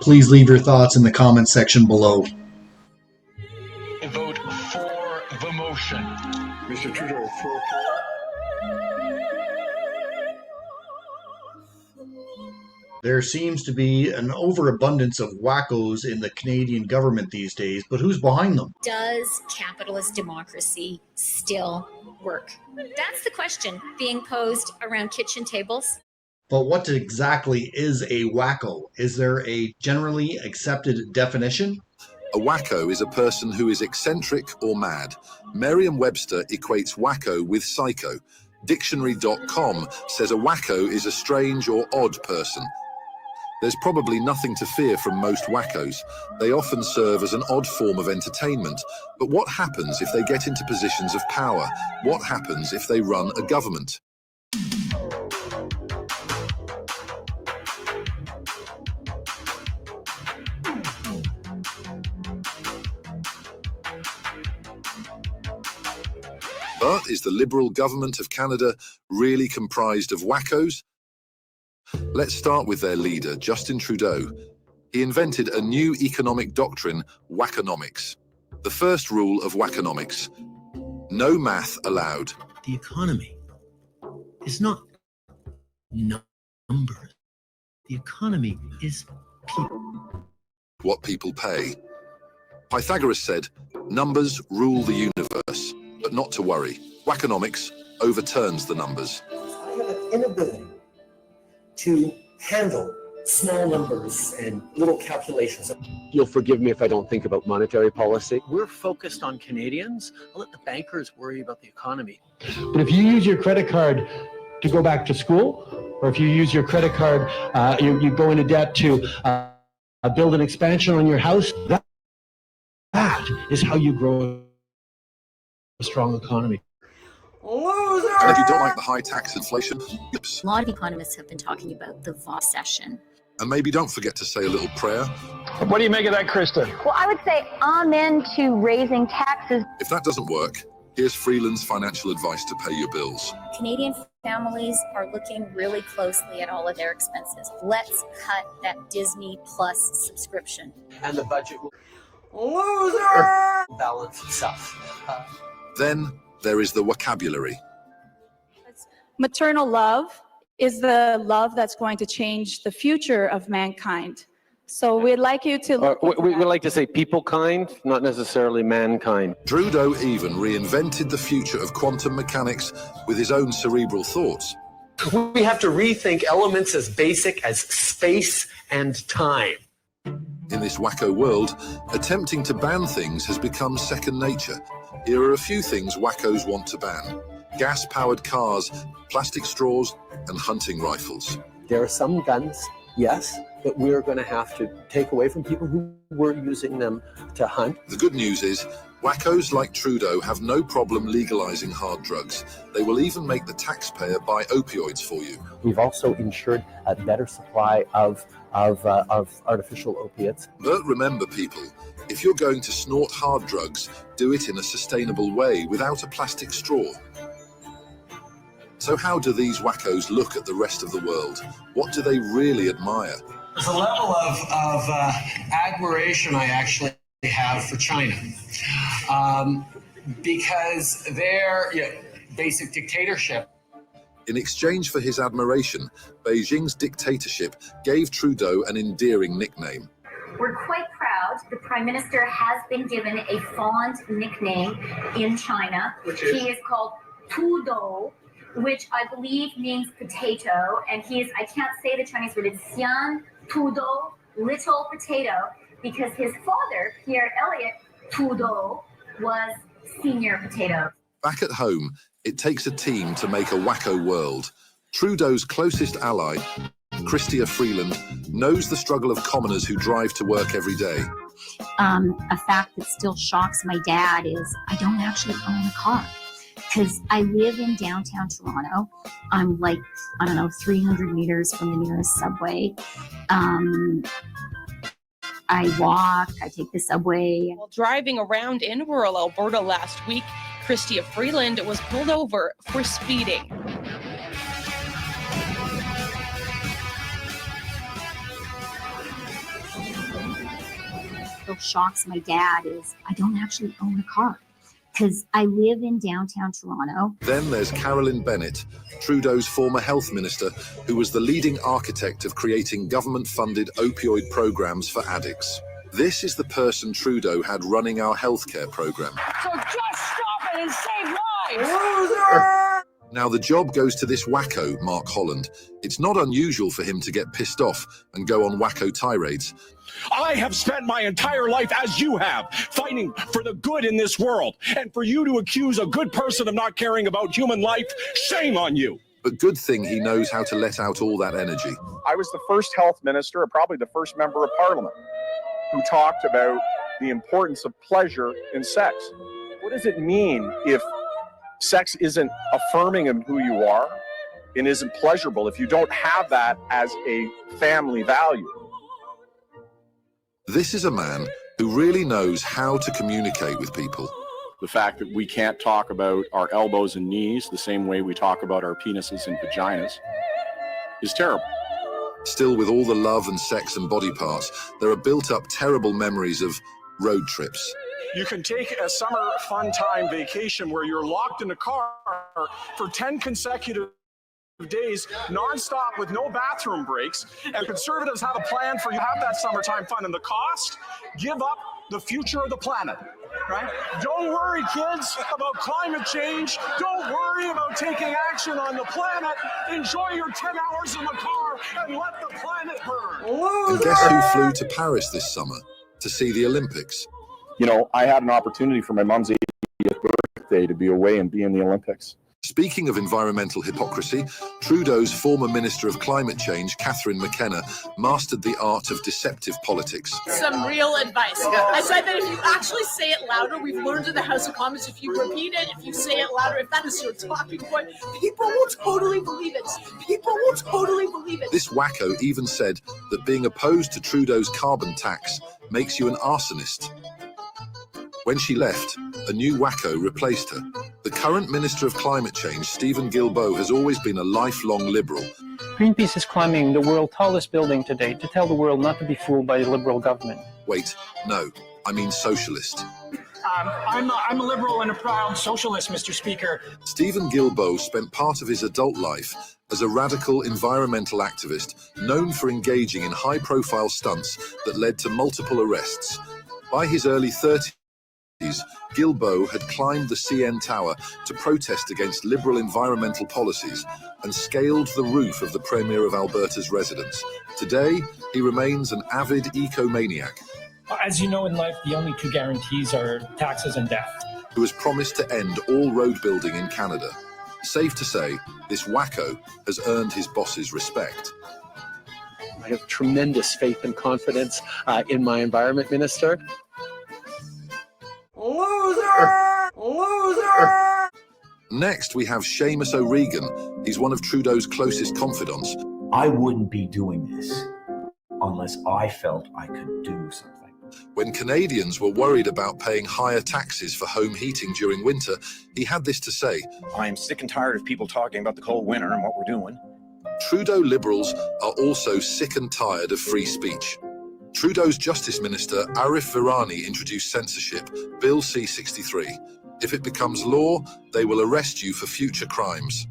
Please leave your thoughts in the comment section below. Vote for the motion. Mr. Trudeau, for. There seems to be an overabundance of wackos in the Canadian government these days, but who's behind them? Does capitalist democracy still work? That's the question being posed around kitchen tables. But what exactly is a wacko? Is there a generally accepted definition? A wacko is a person who is eccentric or mad. Merriam-Webster equates wacko with psycho. Dictionary.com says a wacko is a strange or odd person. There's probably nothing to fear from most wackos. They often serve as an odd form of entertainment. But what happens if they get into positions of power? What happens if they run a government? But is the Liberal government of Canada really comprised of wackos? Let's start with their leader, Justin Trudeau. He invented a new economic doctrine, wackonomics. The first rule of wackonomics: no math allowed. The economy is not numbers. The economy is people. What people pay. Pythagoras said, numbers rule the universe, but not to worry. Wackonomics overturns the numbers. I have an inability to handle small numbers and little calculations. You'll forgive me if I don't think about monetary policy. We're focused on Canadians. I'll let the bankers worry about the economy. But if you use your credit card to go back to school, or if you use your credit card, you go into debt to build an expansion on your house, that is how you grow a strong economy. Loser! And if you don't like the high tax inflation, oops. A lot of economists have been talking about the recession. And maybe don't forget to say a little prayer. What do you make of that, Krista? Well, I would say amen to raising taxes. If that doesn't work, here's Freeland's financial advice to pay your bills. Canadian families are looking really closely at all of their expenses. Let's cut that Disney Plus subscription. And the budget will balance itself. Then there is the vocabulary. Maternal love is the love that's going to change the future of mankind. So we'd like you to look we would like to say people kind, not necessarily mankind. Trudeau even reinvented the future of quantum mechanics with his own cerebral thoughts. We have to rethink elements as basic as space and time. In this wacko world, attempting to ban things has become second nature. Here are a few things wackos want to ban: gas-powered cars, plastic straws, and hunting rifles. There are some guns, yes, that we're going to have to take away from people who were using them to hunt. The good news is, wackos like Trudeau have no problem legalizing hard drugs. They will even make the taxpayer buy opioids for you. We've also ensured a better supply of artificial opiates. But remember, people, if you're going to snort hard drugs, do it in a sustainable way without a plastic straw. So how do these wackos look at the rest of the world? What do they really admire? There's a level of admiration I actually have for China, because their basic dictatorship. In exchange for his admiration, Beijing's dictatorship gave Trudeau an endearing nickname. We're quite proud. The Prime Minister has been given a fond nickname in China. He is called Tudou, which I believe means potato. And I can't say the Chinese word, it's Xian Tudou, little potato, because his father, Pierre Elliott Tudou, was senior potato. Back at home, it takes a team to make a wacko world. Trudeau's closest ally, Chrystia Freeland, knows the struggle of commoners who drive to work every day. A fact that still shocks my dad is I don't actually own a car because I live in downtown Toronto. I'm 300 meters from the nearest subway. I walk, I take the subway. While driving around in rural Alberta last week, Chrystia Freeland was pulled over for speeding. still shocks my dad is I don't actually own a car because I live in downtown Toronto. Then there's Carolyn Bennett, Trudeau's former health minister, who was the leading architect of creating government-funded opioid programs for addicts. This is the person Trudeau had running our healthcare program. So just stop it and save lives! Now the job goes to this wacko, Mark Holland. It's not unusual for him to get pissed off and go on wacko tirades. I have spent my entire life, as you have, fighting for the good in this world. And for you to accuse a good person of not caring about human life, shame on you. But good thing he knows how to let out all that energy. I was the first health minister, or probably the first member of parliament, who talked about the importance of pleasure in sex. What does it mean if sex isn't affirming of who you are and isn't pleasurable if you don't have that as a family value? This is a man who really knows how to communicate with people. The fact that we can't talk about our elbows and knees the same way we talk about our penises and vaginas is terrible. Still, with all the love and sex and body parts, there are built up terrible memories of road trips. You can take a summer fun time vacation where you're locked in a car for 10 consecutive days, non-stop with no bathroom breaks, and Conservatives have a plan for you to have that summertime fun. And the cost? Give up the future of the planet, right? Don't worry, kids, about climate change. Don't worry about taking action on the planet. Enjoy your 10 hours in the car and let the planet burn. And guess who flew to Paris this summer to see the Olympics? You know, I had an opportunity for my mom's 80th birthday to be away and be in the Olympics. Speaking of environmental hypocrisy, Trudeau's former Minister of Climate Change, Catherine McKenna, mastered the art of deceptive politics. Some real advice. I said that if you actually say it louder, we've learned in the House of Commons, if you repeat it, if you say it louder, if that is your talking point, people will totally believe it. People will totally believe it. This wacko even said that being opposed to Trudeau's carbon tax makes you an arsonist. When she left, a new wacko replaced her. The current Minister of Climate Change, Stephen Guilbeault, has always been a lifelong Liberal. Greenpeace is climbing the world's tallest building today to tell the world not to be fooled by the Liberal government. Wait, no, I mean socialist. I'm a Liberal and a proud socialist, Mr. Speaker. Stephen Guilbeault spent part of his adult life as a radical environmental activist known for engaging in high-profile stunts that led to multiple arrests. By his early 30s, Guilbeault had climbed the CN Tower to protest against Liberal environmental policies and scaled the roof of the Premier of Alberta's residence. Today, he remains an avid eco-maniac. As you know in life, the only two guarantees are taxes and death. Who has promised to end all road building in Canada. Safe to say, this wacko has earned his boss's respect. I have tremendous faith and confidence in my environment minister. Loser! Loser! Next, we have Seamus O'Regan. He's one of Trudeau's closest confidants. I wouldn't be doing this unless I felt I could do something. When Canadians were worried about paying higher taxes for home heating during winter, he had this to say. I'm sick and tired of people talking about the cold winter and what we're doing. Trudeau Liberals are also sick and tired of free speech. Trudeau's Justice Minister, Arif Virani, introduced censorship, Bill C-63. If it becomes law, they will arrest you for future crimes.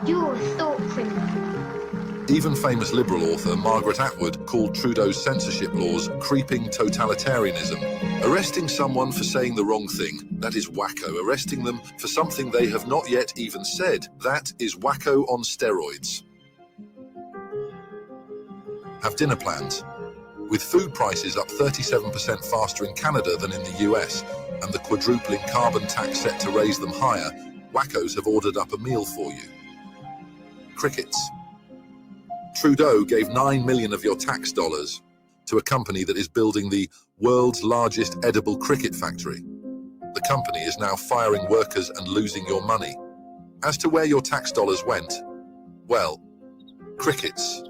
You're so criminal. Even famous Liberal author Margaret Atwood called Trudeau's censorship laws creeping totalitarianism. Arresting someone for saying the wrong thing, that is wacko. Arresting them for something they have not yet even said, that is wacko on steroids. Have dinner plans. With food prices up 37% faster in Canada than in the US, and the quadrupling carbon tax set to raise them higher, wackos have ordered up a meal for you. Crickets. Trudeau gave $9 million of your tax dollars to a company that is building the world's largest edible cricket factory. The company is now firing workers and losing your money. As to where your tax dollars went, well, crickets.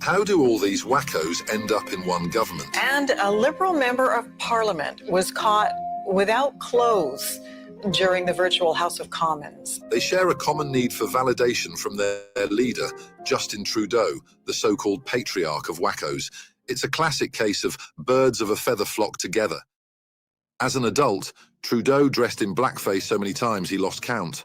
How do all these wackos end up in one government? And a Liberal member of Parliament was caught without clothes during the virtual House of Commons. They share a common need for validation from their leader, Justin Trudeau, the so-called patriarch of wackos. It's a classic case of birds of a feather flock together. As an adult, Trudeau dressed in blackface so many times he lost count.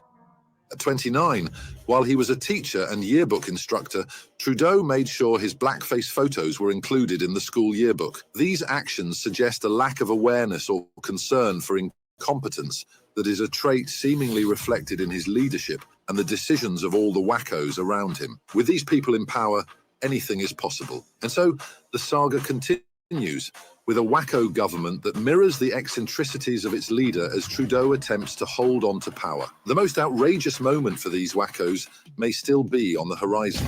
At 29, while he was a teacher and yearbook instructor, Trudeau made sure his blackface photos were included in the school yearbook. These actions suggest a lack of awareness or concern for incompetence that is a trait seemingly reflected in his leadership and the decisions of all the wackos around him. With these people in power, anything is possible. And so the saga continues, with a wacko government that mirrors the eccentricities of its leader as Trudeau attempts to hold on to power. The most outrageous moment for these wackos may still be on the horizon.